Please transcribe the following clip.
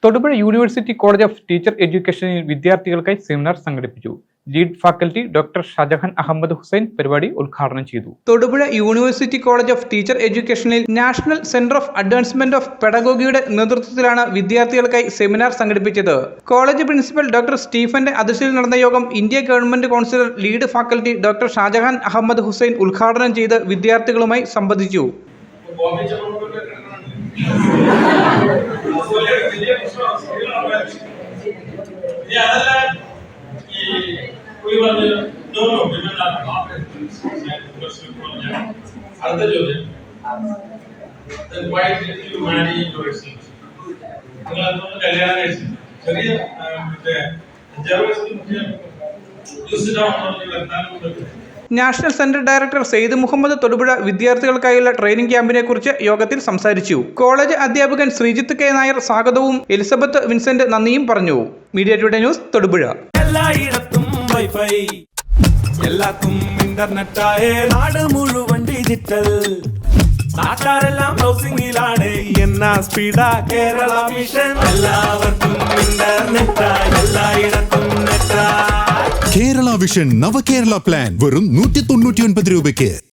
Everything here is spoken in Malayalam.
Thodupuzha university college of teacher എഡ്യൂക്കേഷനിൽ വിദ്യാർത്ഥികൾക്കായി സെമിനാർ സംഘടിപ്പിച്ചു. Lead faculty doctor Shajahan Ahmed Hussain പരിപാടി ഉദ്ഘാടനം ചെയ്തു. Thodupuzha university college of teacher എഡ്യൂക്കേഷനിൽ national centre of advancement of പെഡഗോഗിയുടെ നേതൃത്വത്തിലാണ് വിദ്യാർത്ഥികൾക്കായി സെമിനാർ സംഘടിപ്പിച്ചത്. കോളേജ് പ്രിൻസിപ്പൽ ഡോക്ടർ സ്റ്റീഫന്റെ അധ്യക്ഷതയിൽ നടന്ന യോഗം India government councillor lead faculty doctor Shajahan Ahmed Hussain ഉദ്ഘാടനം ചെയ്ത് വിദ്യാർത്ഥികളുമായി സംവദിച്ചു. National centre director Syed Muhammad Thodupuzha വിദ്യാർത്ഥികൾക്കായുള്ള ട്രെയിനിംഗ് ക്യാമ്പിനെ കുറിച്ച് യോഗത്തിൽ സംസാരിച്ചു. കോളേജ് അധ്യാപകൻ ശ്രീജിത്ത് കെ നായർ സ്വാഗതവും എലിസബത്ത് വിൻസെന്റ് നന്ദിയും പറഞ്ഞു. Media today news Thodupuzha. നാട് മുഴുവൻ ഡിജിറ്റൽ, നാട്ടാരെല്ലാം ഹൗസിംഗിലാണ്. എന്നാ സ്പീഡാ കേരള മിഷൻ, എല്ലാവർക്കും ഇന്റർനെറ്റ്, എല്ലായിടത്തും നെറ്റ്. കേരള വിഷൻ നവകേരള പ്ലാൻ വെറും 199 രൂപയ്ക്ക്.